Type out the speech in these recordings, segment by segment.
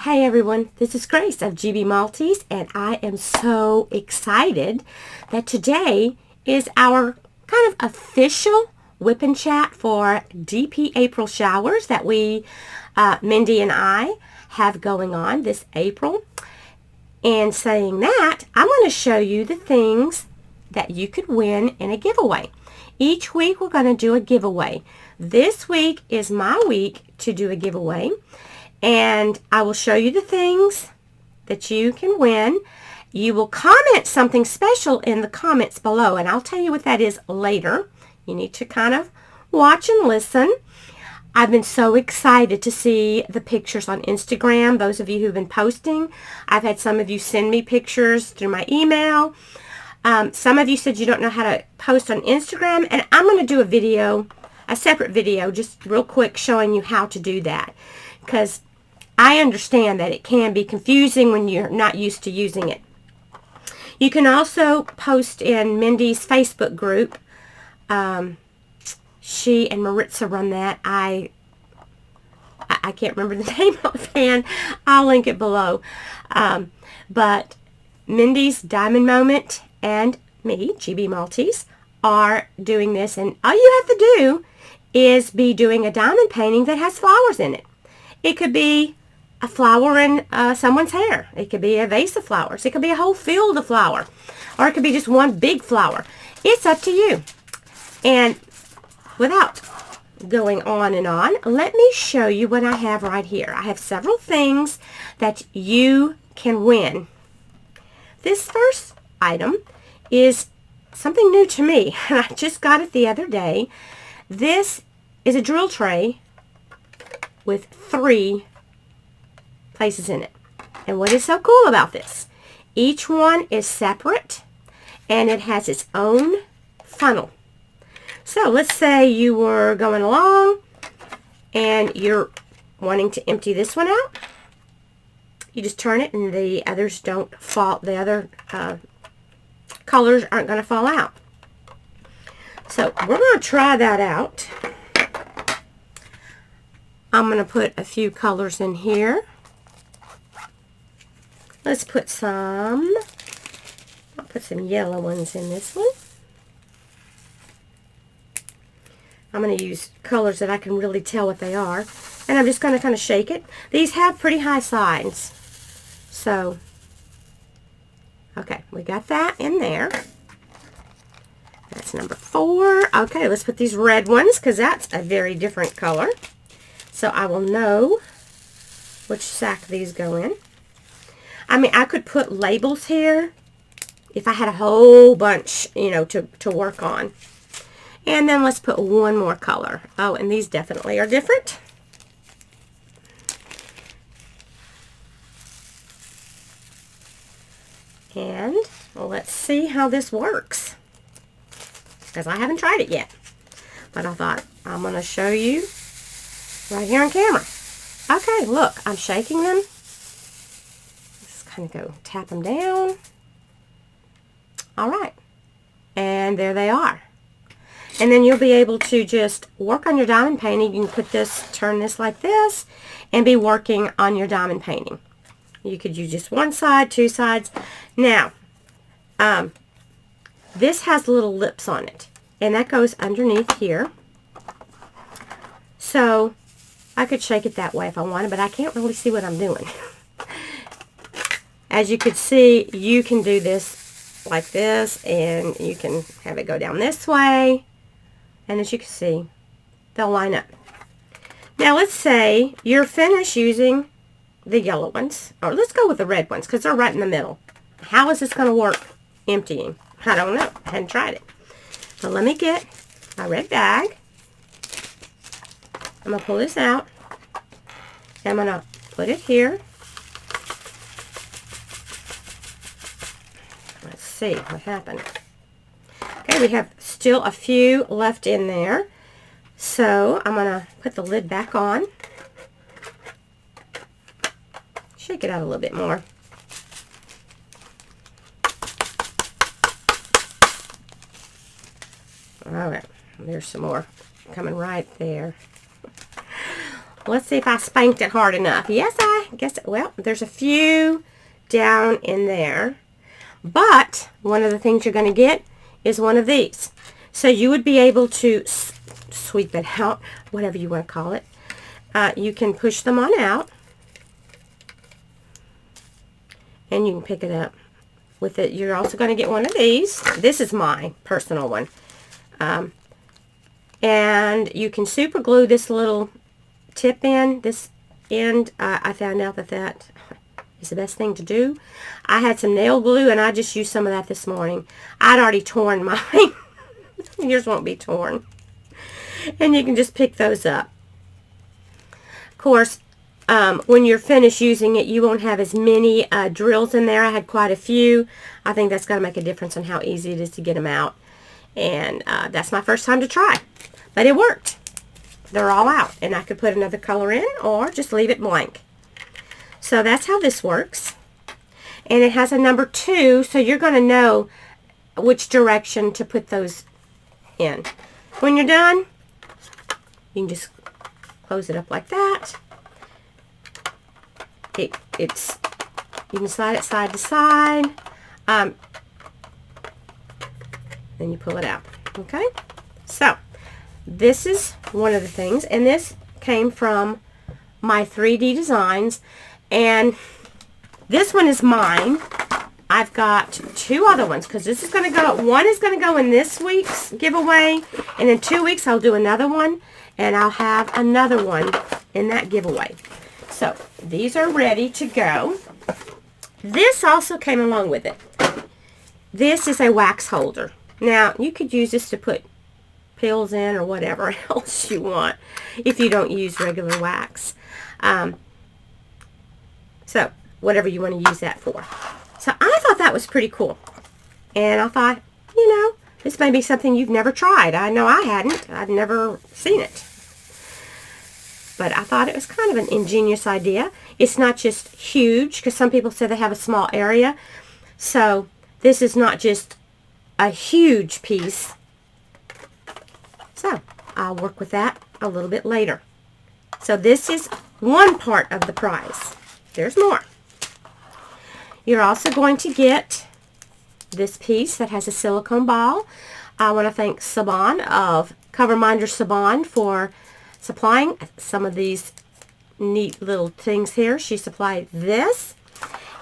Hey everyone, this is Grace of GB Maltese, and I am so excited that today is our kind of official Wip and Chat for DP April showers that Mindy and I, have going on this April. And saying that, I'm going to show you the things that you could win in a giveaway. Each week we're going to do a giveaway. This week is my week to do a giveaway. And I will show you the things that you can win. You will comment something special in the comments below, and I'll tell you what that is later. You need to kind of watch and listen. I've been so excited to see the pictures on Instagram, those of you who've been posting. I've had some of you send me pictures through my email. Some of you said you don't know how to post on Instagram, and I'm going to do a separate video, just real quick, showing you how to do that. Because I understand that it can be confusing when you're not used to using it. You can also post in Mindy's Facebook group. She and Maritza run that. I can't remember the name offhand. I'll link it below. But Mindy's Diamond Moment and me, GB Maltese, are doing this. And all you have to do is be doing a diamond painting that has flowers in it. It could be a flower in someone's hair. It could be a vase of flowers. It could be a whole field of flower. Or it could be just one big flower. It's up to you. And without going on and on, let me show you what I have right here. I have several things that you can win. This first item is something new to me. I just got it the other day. This is a drill tray with 3 places in it. And what is so cool about this? Each one is separate and it has its own funnel. So let's say you were going along and you're wanting to empty this one out. You just turn it and the others don't fall, the other colors aren't going to fall out. So we're going to try that out. I'm going to put a few colors in here. Let's put I'll put some yellow ones in this one. I'm going to use colors that I can really tell what they are. And I'm just going to kind of shake it. These have pretty high sides. So, okay, we got that in there. That's number 4. Okay, let's put these red ones because that's a very different color. So I will know which sack these go in. I mean, I could put labels here if I had a whole bunch, you know, to work on. And then let's put one more color. Oh, and these definitely are different. And let's see how this works. Because I haven't tried it yet. But I thought I'm going to show you right here on camera. Okay, look, I'm shaking them. Just kind of go tap them down. All right. And there they are. And then you'll be able to just work on your diamond painting. You can put this, turn this like this, and be working on your diamond painting. You could use just one side, 2 sides. Now, this has little lips on it, and that goes underneath here. So I could shake it that way if I wanted, but I can't really see what I'm doing. As you could see, you can do this like this, and you can have it go down this way. And as you can see, they'll line up. Now let's say you're finished using the yellow ones. Or let's go with the red ones because they're right in the middle. How is this going to work emptying? I don't know. I hadn't tried it. So let me get my red bag. I'm going to pull this out. I'm going to put it here. Let's see what happened. Okay, we have still a few left in there. So I'm going to put the lid back on. Shake it out a little bit more. All right, there's some more coming right there. Let's see if I spanked it hard enough. Yes, I guess, well, there's a few down in there. But one of the things you're going to get is one of these. So you would be able to sweep it out, whatever you want to call it. You can push them on out. And you can pick it up with it. You're also going to get one of these. This is my personal one. And you can super glue this little tip in, this end. I found out that that is the best thing to do. I had some nail glue and I just used some of that this morning. I'd already torn mine. Yours won't be torn. And you can just pick those up. Of course, when you're finished using it, you won't have as many drills in there. I had quite a few. I think that's going to make a difference in how easy it is to get them out. And that's my first time to try. But it worked. They're all out. And I could put another color in or just leave it blank. So that's how this works. And it has a number 2, so you're going to know which direction to put those in. When you're done, you can just close it up like that. It's you can slide it side to side. Then you pull it out. Okay? So, this is one of the things, and this came from my 3D designs, and this one is mine. I've got 2 other ones because this is going to go, one is going to go in this week's giveaway, and in 2 weeks I'll do another one, and I'll have another one in that giveaway. So these are ready to go. This also came along with it. This is a wax holder. Now you could use this to put pills in or whatever else you want if you don't use regular wax. So whatever you want to use that for. So I thought that was pretty cool. And I thought, you know, this may be something you've never tried. I know I hadn't. I'd never seen it. But I thought it was kind of an ingenious idea. It's not just huge, because some people say they have a small area. So this is not just a huge piece. So I'll work with that a little bit later. So this is one part of the prize. There's more. You're also going to get this piece that has a silicone ball. I want to thank Saban of Coverminder Saban for supplying some of these neat little things here. She supplied this,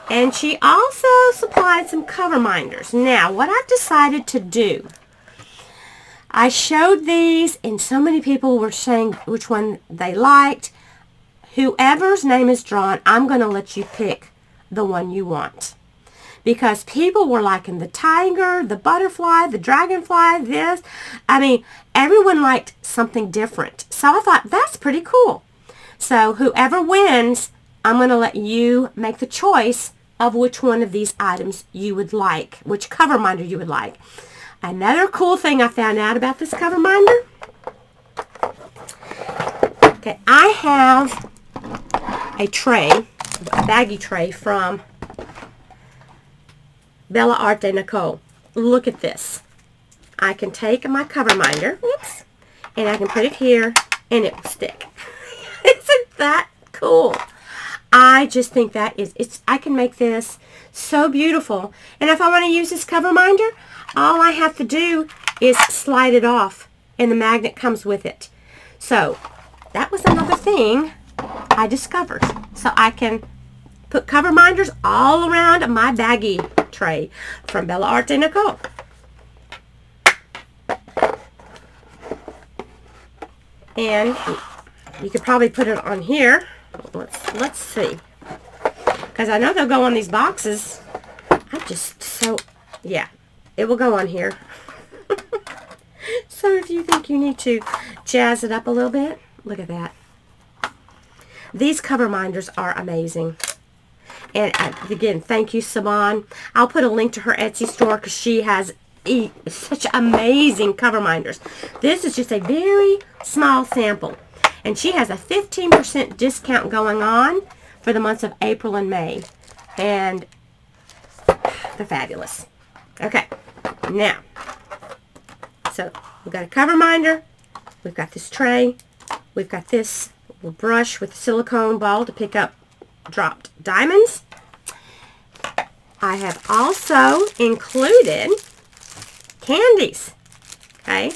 and she also supplied some cover minders. Now, what I've decided to do, I showed these, and so many people were saying which one they liked. Whoever's name is drawn, I'm going to let you pick the one you want. Because people were liking the tiger, the butterfly, the dragonfly, this. I mean, everyone liked something different. So I thought, that's pretty cool. So whoever wins, I'm going to let you make the choice of which one of these items you would like, which cover minder you would like. Another cool thing I found out about this cover minder. Okay, I have a tray, a baggie tray from Bella Arte Nicole. Look at this. I can take my cover minder, whoops, and I can put it here, and it will stick. Isn't that cool? I just think that is, I can make this so beautiful. And if I want to use this cover minder, all I have to do is slide it off, and the magnet comes with it. So that was another thing I discovered. So I can put cover minders all around my baggie tray from Bella Arte Nicole. And you could probably put it on here. Let's see. Because I know they'll go on these boxes. Yeah, it will go on here. So if you think you need to jazz it up a little bit, look at that. These cover minders are amazing. And again, thank you, Saban. I'll put a link to her Etsy store because she has such amazing cover minders. This is just a very small sample. And she has a 15% discount going on for the months of April and May. And they're fabulous. Okay, now, so we've got a cover minder. We've got this tray. We've got this little brush with a silicone ball to pick up dropped diamonds. I have also included candies. Okay,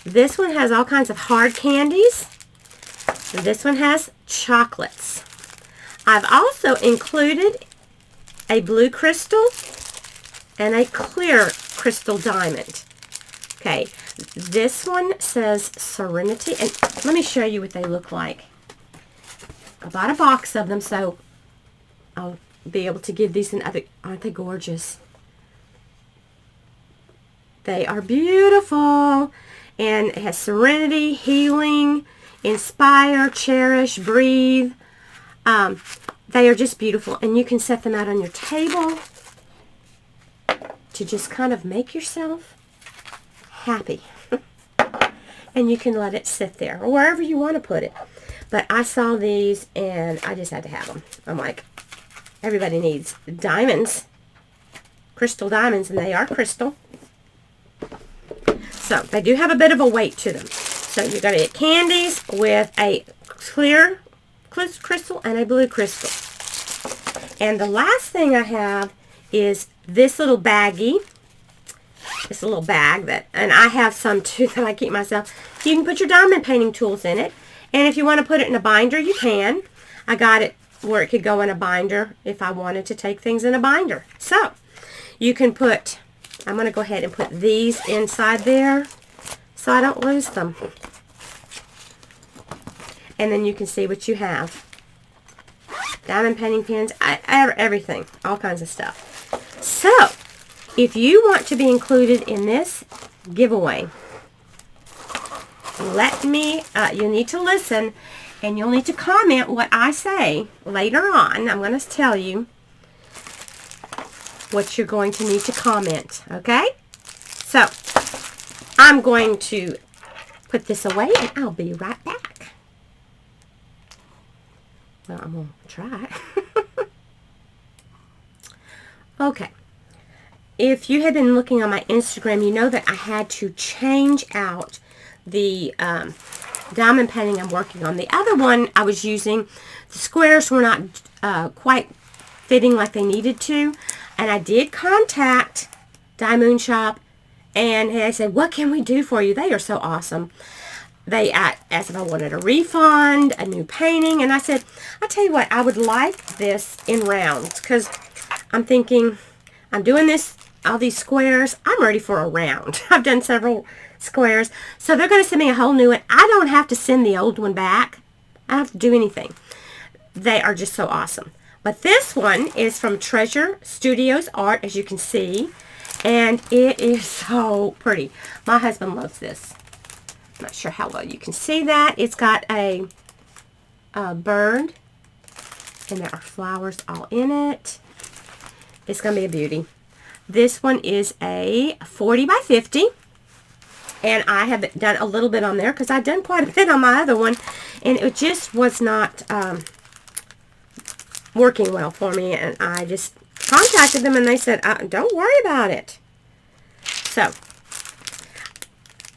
this one has all kinds of hard candies. This one has chocolates. I've also included a blue crystal and a clear crystal diamond. Okay, this one says Serenity, and let me show you what they look like. I bought a box of them, so I'll be able to give these in other. Aren't they gorgeous? They are beautiful, and it has Serenity, Healing, Inspire, Cherish, Breathe. They are just beautiful, and you can set them out on your table to just kind of make yourself happy. And you can let it sit there or wherever you want to put it. But I saw these and I just had to have them. I'm like, everybody needs diamonds, crystal diamonds, and they are crystal. So they do have a bit of a weight to them. So you're going to get candies with a clear crystal and a blue crystal. And the last thing I have is this little baggie. It's a little bag that, and I have some too that I keep myself. You can put your diamond painting tools in it. And if you want to put it in a binder, you can. I got it where it could go in a binder if I wanted to take things in a binder. So you can put, I'm going to go ahead and put these inside there so I don't lose them. And then you can see what you have. Diamond painting pens, everything, all kinds of stuff. So, if you want to be included in this giveaway, you'll need to listen, and you'll need to comment what I say later on. I'm going to tell you what you're going to need to comment, okay? So, I'm going to put this away, and I'll be right back. Well, I'm going to try. Okay. If you had been looking on my Instagram, you know that I had to change out the diamond painting I'm working on. The other one I was using, the squares were not quite fitting like they needed to. And I did contact Diamond Shop, and they said, what can we do for you? They are so awesome. They asked if I wanted a refund, a new painting, and I said, I'll tell you what, I would like this in rounds, because I'm thinking, I'm doing this, all these squares, I'm ready for a round. I've done several squares, so they're going to send me a whole new one. I don't have to send the old one back. I don't have to do anything. They are just so awesome. But this one is from Treasure Studios Art, as you can see, and it is so pretty. My husband loves this. I'm not sure how well you can see that. It's got a bird, and there are flowers all in it. It's going to be a beauty. This one is a 40 by 50, and I have done a little bit on there because I've done quite a bit on my other one, and it just was not working well for me, and I just contacted them, and they said, don't worry about it. So,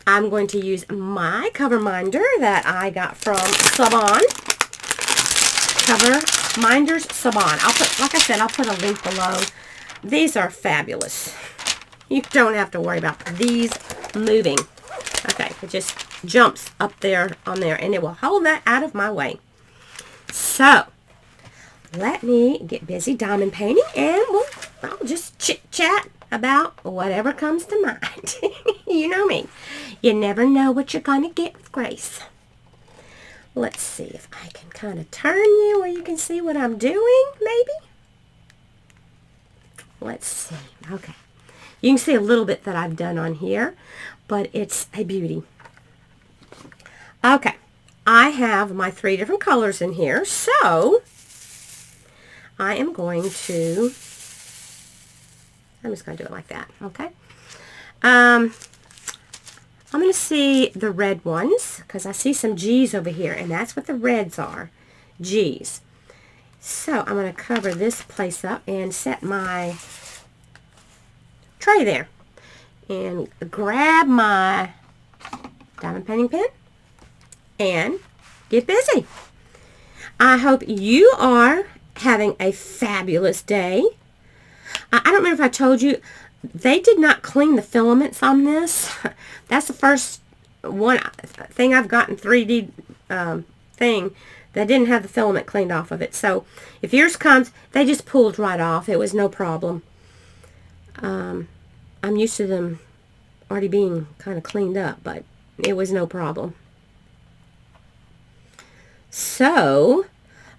I'm going to use my cover minder that I got from Saban. Cover Minders Saban. I'll put, like I said, I'll put a link below. These are fabulous. You don't have to worry about these moving. Okay, it just jumps up there on there, and it will hold that out of my way. So, let me get busy diamond painting, and I'll just chit-chat about whatever comes to mind. You know me. You never know what you're going to get with Grace. Let's see if I can kind of turn you where you can see what I'm doing, maybe. Let's see. Okay. You can see a little bit that I've done on here, but it's a beauty. Okay. I have my 3 different colors in here, so I am going to, I'm just going to do it like that, okay? I'm going to see the red ones, because I see some G's over here, and that's what the reds are, G's. So I'm going to cover this place up and set my tray there. And grab my diamond painting pen and get busy. I hope you are having a fabulous day. I don't remember if I told you, they did not clean the filaments on this. That's the first one thing I've gotten 3D thing that didn't have the filament cleaned off of it. So if yours comes, they just pulled right off. It was no problem. I'm used to them already being kind of cleaned up, but it was no problem. So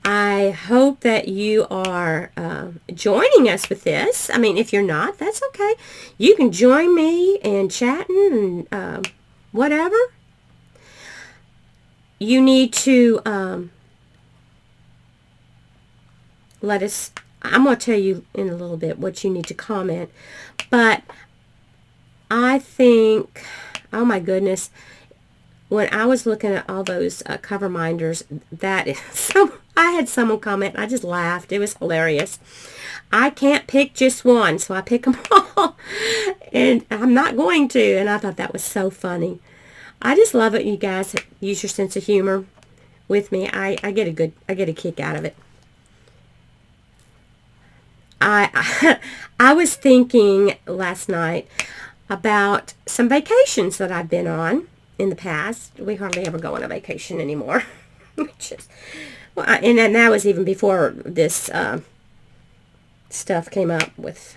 I hope that you are joining us with this. I mean, if you're not, that's okay. You can join me in chatting and whatever. You need to let us, I'm going to tell you in a little bit what you need to comment. But I think, oh my goodness, when I was looking at all those cover minders, that is I had someone comment, I just laughed. It was hilarious. I can't pick just one, so I pick them all. And I'm not going to. And I thought that was so funny. I just love it. You guys use your sense of humor with me. I get a kick out of it. I was thinking last night about some vacations that I've been on in the past. We hardly ever go on a vacation anymore. Well, and that was even before this stuff came up with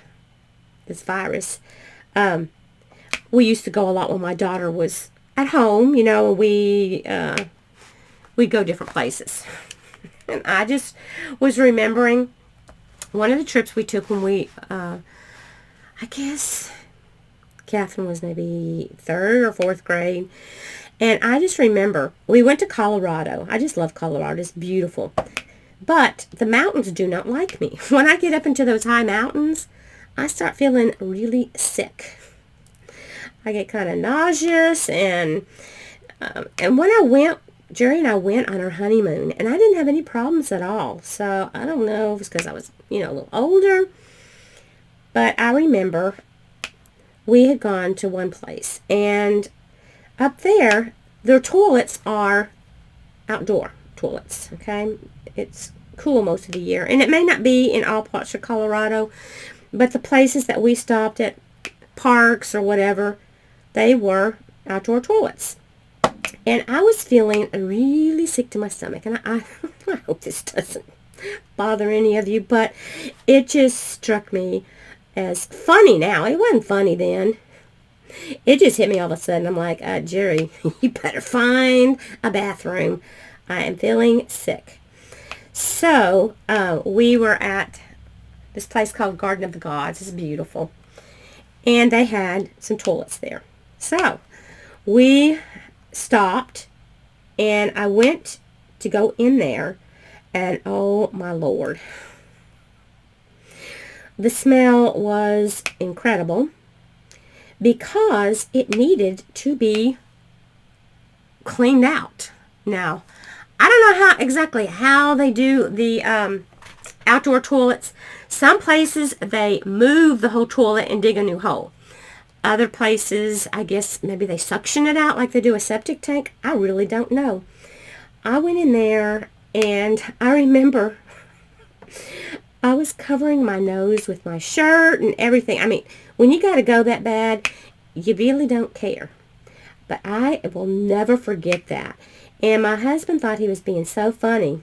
this virus. We used to go a lot when my daughter was at home. You know, we'd go different places. And I just was remembering one of the trips we took when we, I guess Catherine was maybe 3rd or 4th grade. And I just remember, we went to Colorado. I just love Colorado. It's beautiful. But the mountains do not like me. When I get up into those high mountains, I start feeling really sick. I get kind of nauseous. And when I went, Jerry and I went on our honeymoon, and I didn't have any problems at all. So I don't know if it's because I was, a little older. But I remember we had gone to one place, and up there, their toilets are outdoor toilets, okay? It's cool most of the year. And it may not be in all parts of Colorado, but the places that we stopped at, parks or whatever, they were outdoor toilets. And I was feeling really sick to my stomach. And I hope this doesn't bother any of you, but it just struck me as funny now. It wasn't funny then. It just hit me all of a sudden. I'm like, Jerry, you better find a bathroom. I am feeling sick. So we were at this place called Garden of the Gods. It's beautiful. And they had some toilets there. So we stopped, and I went to go in there, and oh my Lord. The smell was incredible because it needed to be cleaned out. Now, I don't know exactly how they do the outdoor toilets. Some places, they move the whole toilet and dig a new hole. Other places, I guess maybe they suction it out like they do a septic tank. I really don't know. I went in there, and I remember I was covering my nose with my shirt and everything. I mean, when you got to go that bad, you really don't care. But I will never forget that. And my husband thought he was being so funny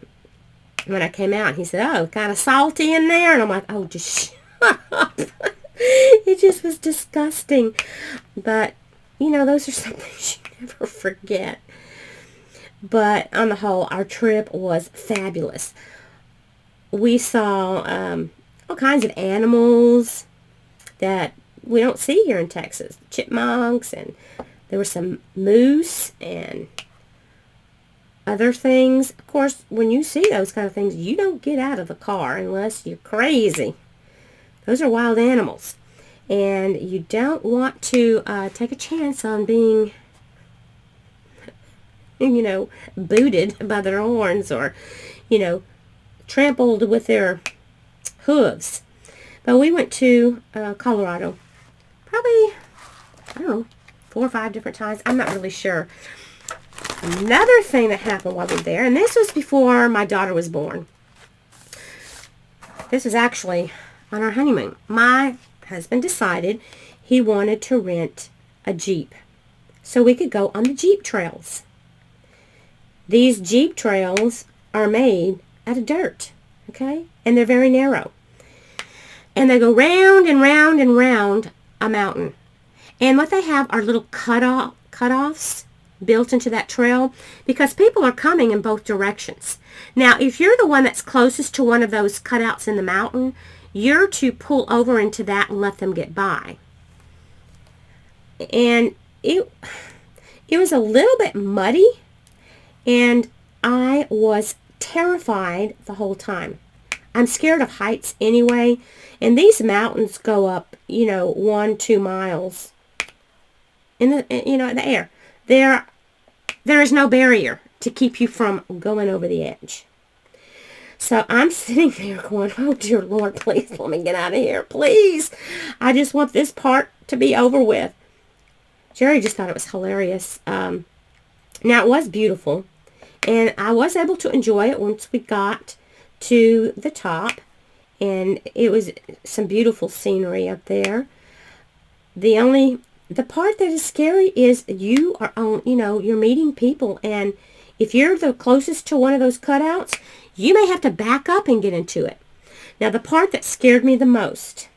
when I came out. He said, oh, kind of salty in there. And I'm like, oh, just shut up. It just was disgusting. But, those are some things you never forget. But on the whole, our trip was fabulous. We saw all kinds of animals that we don't see here in Texas. Chipmunks, and there were some moose and other things. Of course, when you see those kind of things, you don't get out of the car unless you're crazy. Those are wild animals. And you don't want to take a chance on being, booted by their horns or, trampled with their hooves. But we went to Colorado probably, I don't know, 4 or 5 different times. I'm not really sure. Another thing that happened while we were there, and this was before my daughter was born. This was actually on our honeymoon. My husband decided he wanted to rent a Jeep so we could go on the Jeep trails. These Jeep trails are made out of dirt, okay? And they're very narrow. And they go round and round and round a mountain. And what they have are little cutoffs built into that trail because people are coming in both directions. Now, if you're the one that's closest to one of those cutouts in the mountain, you're to pull over into that and let them get by. And it was a little bit muddy, and I was terrified the whole time. I'm scared of heights anyway, and these mountains go up, 1-2 miles in the air. There is no barrier to keep you from going over the edge. So I'm sitting there going, oh dear Lord, please let me get out of here, please. I just want this part to be over with. Jerry just thought it was hilarious. Now it was beautiful, and I was able to enjoy it once we got to the top, and it was some beautiful scenery up there. The part that is scary is you are on, you're meeting people, and if you're the closest to one of those cutouts, you may have to back up and get into it. Now, the part that scared me the most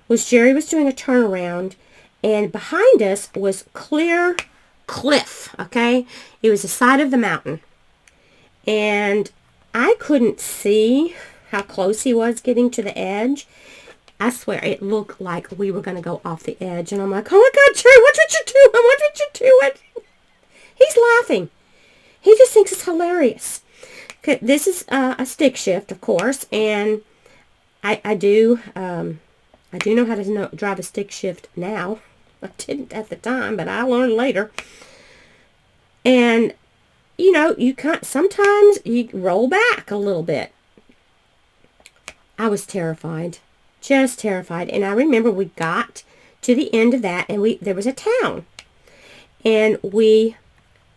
was Jerry was doing a turnaround, and behind us was clear cliff, okay? It was the side of the mountain, and I couldn't see how close he was getting to the edge. I swear, it looked like we were going to go off the edge. And I'm like, oh my God, Jerry, watch what you're doing. Watch what you're doing. He's laughing. He just thinks it's hilarious. Okay, this is a stick shift, of course. And I do know how to drive a stick shift now. I didn't at the time, but I learned later. And, sometimes you roll back a little bit. I was terrified. Just terrified. And I remember we got to the end of that, and there was a town, and we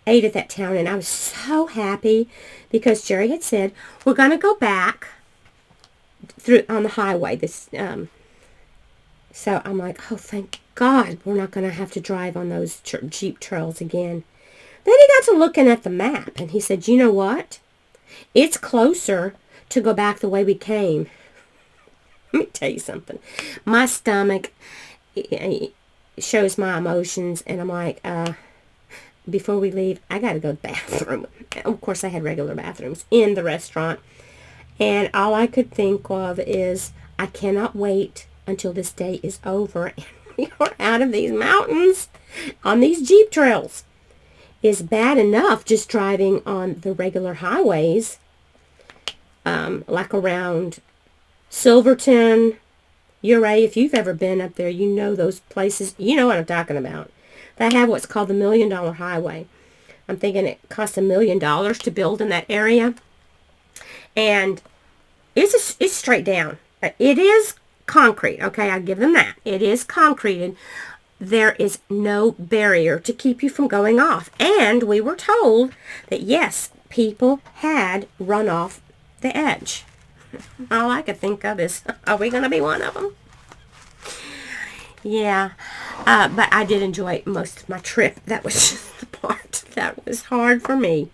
ate at that town, and I was so happy because Jerry had said we're going to go back through on the highway. So I'm like, oh, thank God we're not going to have to drive on those Jeep trails again. Then he got to looking at the map, and he said, you know what? It's closer to go back the way we came. Let me tell you something. My stomach shows my emotions, and I'm like, before we leave, I got to go to the bathroom. Of course, I had regular bathrooms in the restaurant, and all I could think of is, I cannot wait until this day is over, and we are out of these mountains on these Jeep trails. It's bad enough just driving on the regular highways, like around Silverton, Uray. If you've ever been up there, you know those places. You know what I'm talking about. They have what's called the $1 Million Highway. I'm thinking it costs $1 million to build in that area. And it's straight down. It is concrete, okay? I give them that. It is concreted. There is no barrier to keep you from going off. And we were told that, yes, people had run off the edge. All I could think of is, are we going to be one of them? Yeah, but I did enjoy most of my trip. That was just the part that was hard for me.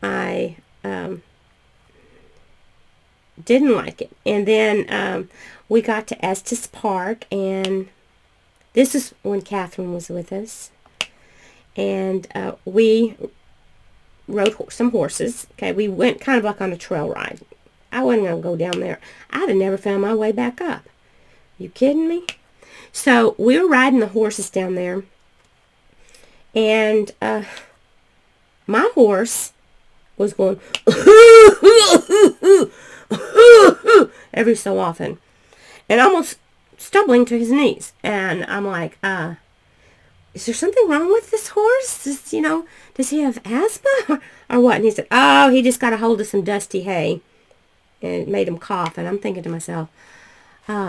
I didn't like it. And then we got to Estes Park, and this is when Catherine was with us. And we rode some horses. Okay, we went kind of like on a trail ride. I wasn't going to go down there. I'd have never found my way back up. You kidding me? So we were riding the horses down there, and my horse was going every so often, and almost stumbling to his knees. And I'm like, is there something wrong with this horse? Does he have asthma or what? And he said, oh, he just got a hold of some dusty hay, and it made him cough. And I'm thinking to myself,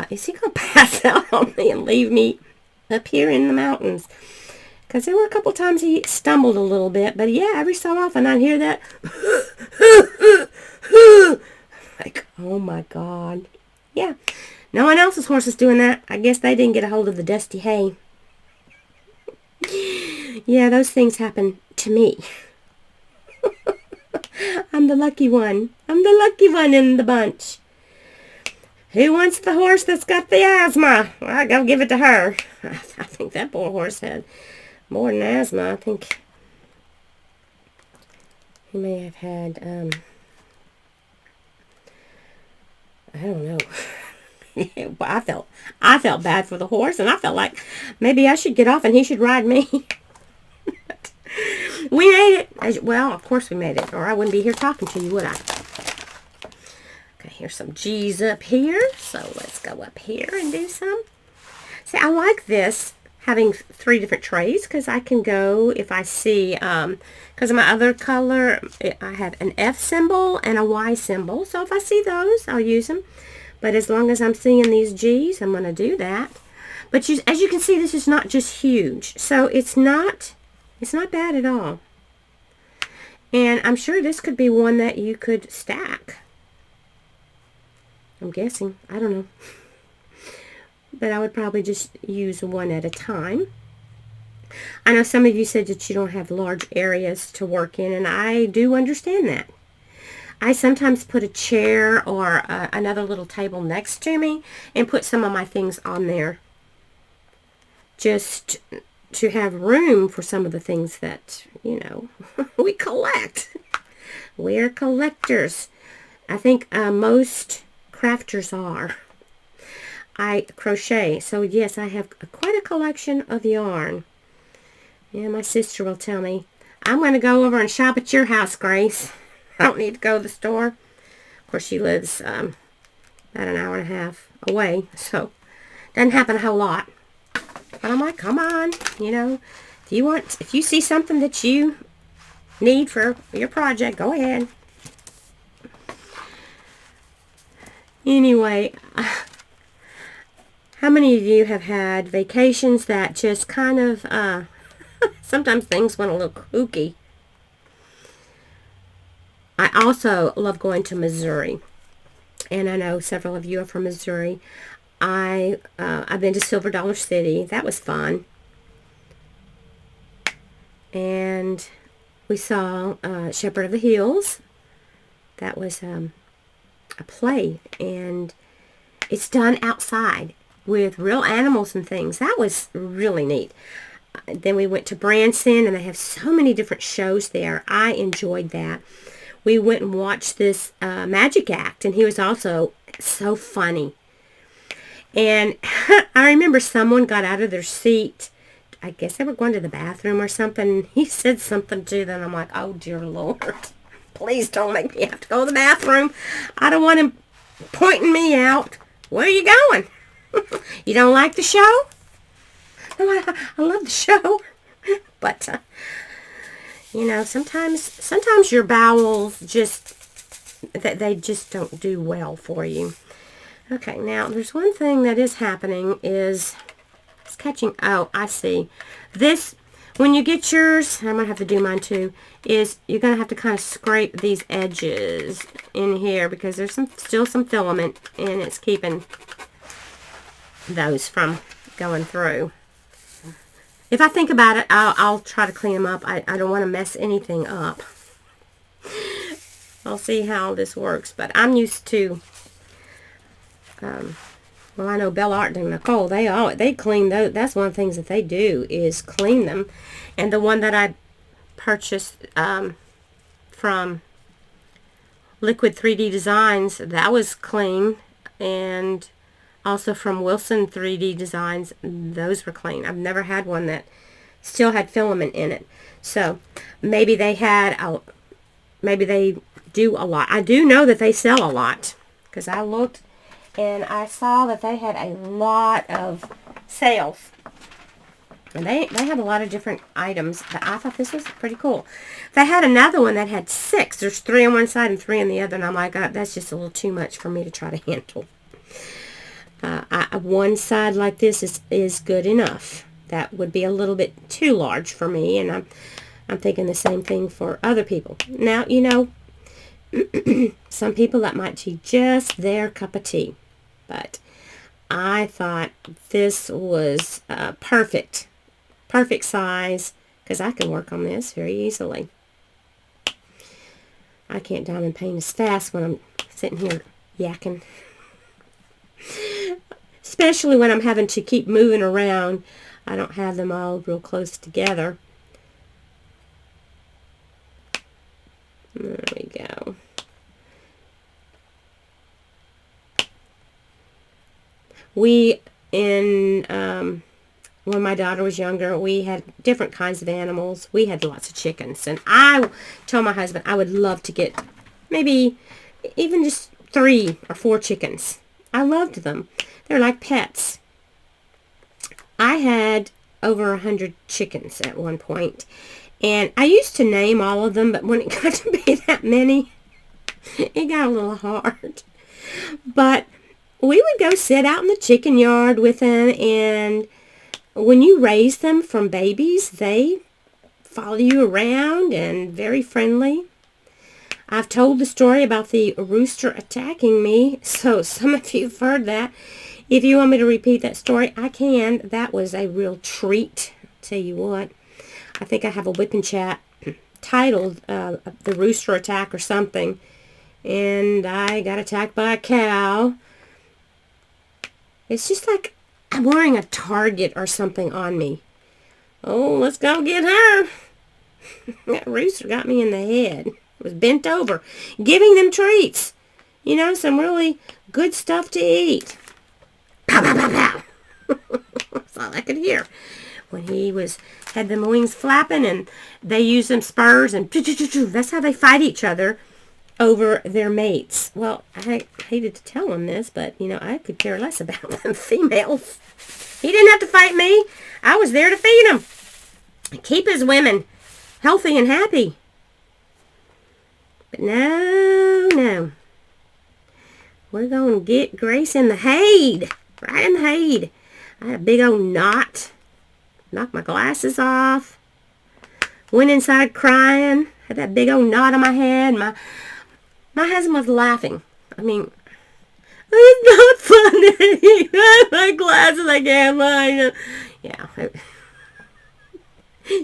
is he going to pass out on me and leave me up here in the mountains? Because there were a couple times he stumbled a little bit. But yeah, every so often I'd hear that. Like, oh my God. Yeah. No one else's horse is doing that. I guess they didn't get a hold of the dusty hay. Yeah, those things happen to me. I'm the lucky one. I'm the lucky one in the bunch. Who wants the horse that's got the asthma? Well, I'll go give it to her. I think that poor horse had more than asthma. I think he may have had, I don't know. Well, I felt bad for the horse, and I felt like maybe I should get off and he should ride me. We made it. Well, of course we made it, or I wouldn't be here talking to you, would I? Okay, here's some G's up here. So let's go up here and do some. See, I like this, having 3 different trays, because I can go, if I see, because of my other color, I have an F symbol and a Y symbol. So if I see those, I'll use them. But as long as I'm seeing these G's, I'm going to do that. But as you can see, this is not just huge. So it's not bad at all. And I'm sure this could be one that you could stack. I'm guessing. I don't know. But I would probably just use one at a time. I know some of you said that you don't have large areas to work in, and I do understand that. I sometimes put a chair or another little table next to me and put some of my things on there, just to have room for some of the things that, you know, we collect. We're collectors. I think most crafters are. I crochet, so yes, I have quite a collection of yarn. Yeah, my sister will tell me, I'm going to go over and shop at your house, Grace. I don't need to go to the store. Of course, she lives about an hour and a half away, so doesn't happen a whole lot. But I'm like, come on, you know, if you see something that you need for your project, go ahead. Anyway, how many of you have had vacations that just kind of, sometimes things went a little kooky? I also love going to Missouri, and I know several of you are from Missouri. I've been to Silver Dollar City. That was fun. And we saw Shepherd of the Hills. That was a play, and it's done outside with real animals and things. That was really neat. Then we went to Branson, and they have so many different shows there. I enjoyed that. We went and watched this magic act, and he was also so funny. And I remember someone got out of their seat. I guess they were going to the bathroom or something. And he said something to them. I'm like, oh, dear Lord. Please don't make me have to go to the bathroom. I don't want him pointing me out. Where are you going? You don't like the show? No, I love the show. But, you know, sometimes your bowels just, they just don't do well for you. Okay, now there's one thing that is happening is it's catching. Oh, I see. This, when you get yours, I'm going to have to do mine too, is you're going to have to kind of scrape these edges in here because there's still some filament and it's keeping those from going through. If I think about it, I'll try to clean them up. I don't want to mess anything up. I'll see how this works, but I'm used to, well, I know Bella Art and Nicole, they clean those. That's one of the things that they do is clean them. And the one that I purchased from Liquid 3D Designs, that was clean. And also from Wilson 3D Designs, those were clean. I've never had one that still had filament in it. So maybe they had, maybe they do a lot. I do know that they sell a lot because I looked and I saw that they had a lot of sales. And they had a lot of different items. But I thought this was pretty cool. They had another one that had 6. There's 3 on one side and 3 on the other. And I'm like, that's just a little too much for me to try to handle. One side like this is good enough. that would be a little bit too large for me, and I'm thinking the same thing for other people. Now, you know, some people that might be just their cup of tea, but I thought this was perfect size, because I can work on this very easily. I can't diamond paint as fast when I'm sitting here yakking. Especially when I'm having to keep moving around. I don't have them all real close together. There we go. When my daughter was younger, we had different kinds of animals. We had lots of chickens, and I told my husband I would love to get maybe even just 3 or 4 chickens. I loved them. They're like pets. I had over 100 chickens at one point, and I used to name all of them, but when it got to be that many, it got a little hard. But we would go sit out in the chicken yard with them, and when you raise them from babies, they follow you around and very friendly. I've told the story about the rooster attacking me, so some of you have heard that. If you want me to repeat that story, I can. That was a real treat. I'll tell you what. I think I have a Wip and Chat titled The Rooster Attack or something. And I got attacked by a cow. It's just like I'm wearing a target or something on me. Oh, let's go get her. That rooster got me in the head. I was bent over, giving them treats. You know, some really good stuff to eat. Pow, pow, pow, pow. That's all I could hear. When he had them wings flapping, and they used them spurs, and that's how they fight each other over their mates. Well, I hated to tell him this, but, you know, I could care less about them females. He didn't have to fight me. I was there to feed him. Keep his women healthy and happy. But no. We're going to get Grace in the head. Right in the head. I had a big old knot. Knocked my glasses off. Went inside crying. Had that big old knot on my head. My husband was laughing. I mean, it's not funny. My glasses, I can't find. Yeah.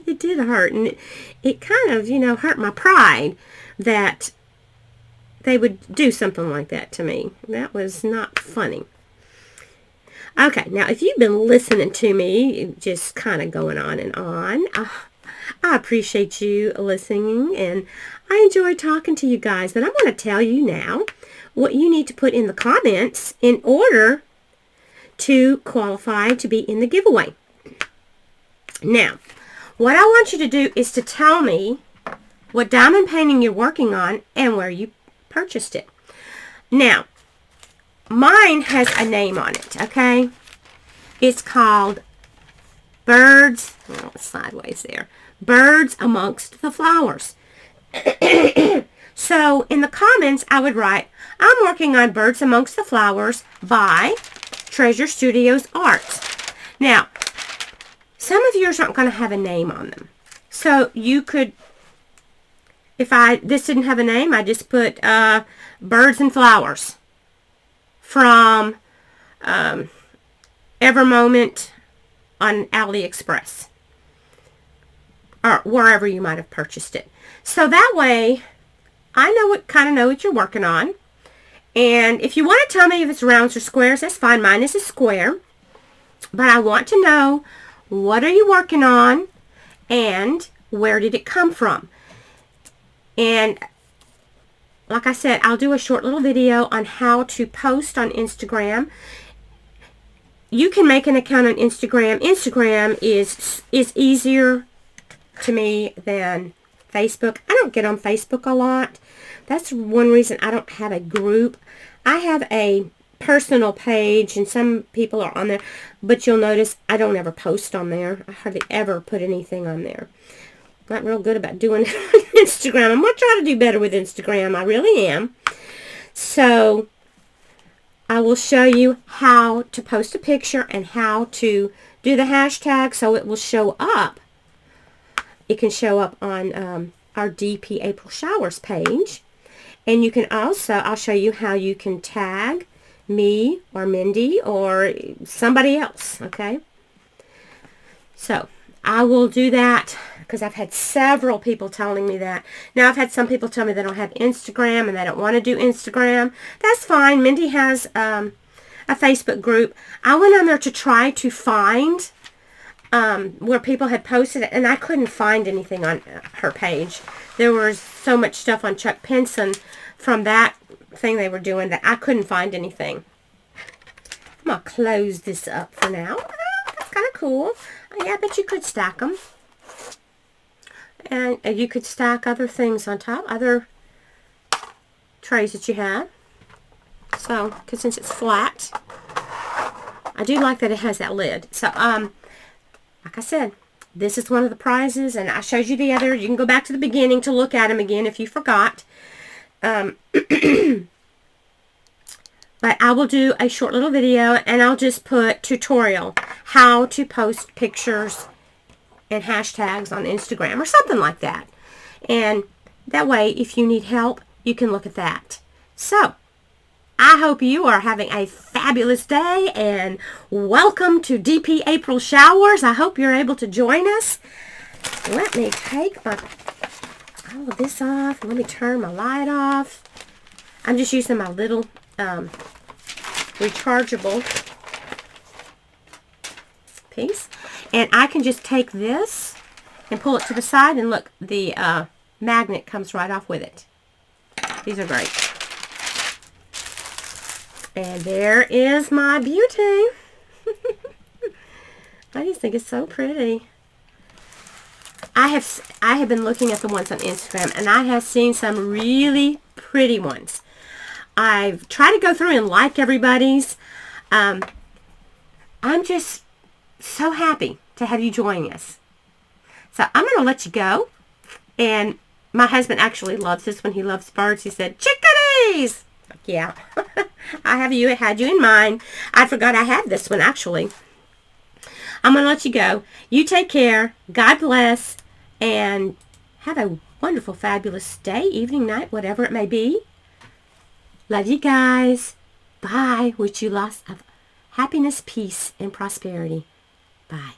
It did hurt. And it kind of, you know, hurt my pride that they would do something like that to me. That was not funny. Okay, now if you've been listening to me, just kind of going on and on, I appreciate you listening, and I enjoy talking to you guys. But I'm going to tell you now what you need to put in the comments in order to qualify to be in the giveaway. Now, what I want you to do is to tell me what diamond painting you're working on and where you purchased it. Now, mine has a name on it, okay? It's called Birds, oh, sideways there, Birds Amongst the Flowers. So, in the comments, I would write, I'm working on Birds Amongst the Flowers by Treasure Studios Arts. Now, some of yours aren't going to have a name on them. So, you could, if this didn't have a name, I just put Birds and Flowers from Evermoment on AliExpress or wherever you might have purchased it. So that way, I kind of know what you're working on. And if you want to tell me if it's rounds or squares, that's fine. Mine is a square. But I want to know, what are you working on and where did it come from? And like I said, I'll do a short little video on how to post on Instagram. You can make an account on Instagram. Instagram is easier to me than Facebook. I don't get on Facebook a lot. That's one reason I don't have a group. I have a personal page, and some people are on there, but you'll notice I don't ever post on there. I hardly ever put anything on there. Not real good about doing it on Instagram. I'm going to try to do better with Instagram. I really am. So, I will show you how to post a picture and how to do the hashtag so it will show up. It can show up on our DP April Showers page. And you can also, I'll show you how you can tag me or Mindy or somebody else, okay? So I will do that because I've had several people telling me that. Now I've had some people tell me they don't have Instagram and they don't want to do Instagram. That's fine. Mindy has a Facebook group. I went on there to try to find where people had posted it, and I couldn't find anything on her page. There was so much stuff on Chuck Pinson from that thing they were doing that I couldn't find anything. I'm going to close this up for now. That's kind of cool. Yeah, I bet you could stack them. And you could stack other things on top, other trays that you have. So, because since it's flat, I do like that it has that lid. So, like I said, this is one of the prizes, and I showed you the other. You can go back to the beginning to look at them again if you forgot. But I will do a short little video, and I'll just put tutorial, how to post pictures and hashtags on Instagram or something like that. And that way, if you need help, you can look at that. So, I hope you are having a fabulous day, and welcome to DP April Showers. I hope you're able to join us. Let me take all of this off. Let me turn my light off. I'm just using my little rechargeable piece. And I can just take this and pull it to the side, and look, the magnet comes right off with it. These are great. And there is my beauty. I just think it's so pretty. I have been looking at the ones on Instagram, and I have seen some really pretty ones. I've tried to go through and like everybody's. I'm just so happy to have you join us. So I'm going to let you go. And my husband actually loves this one. He loves birds. He said, chickadees! Yeah. I had you in mind. I forgot I had this one, actually. I'm going to let you go. You take care. God bless. And have a wonderful, fabulous day, evening, night, whatever it may be. Love you guys. Bye. Wish you lots of happiness, peace, and prosperity. Bye.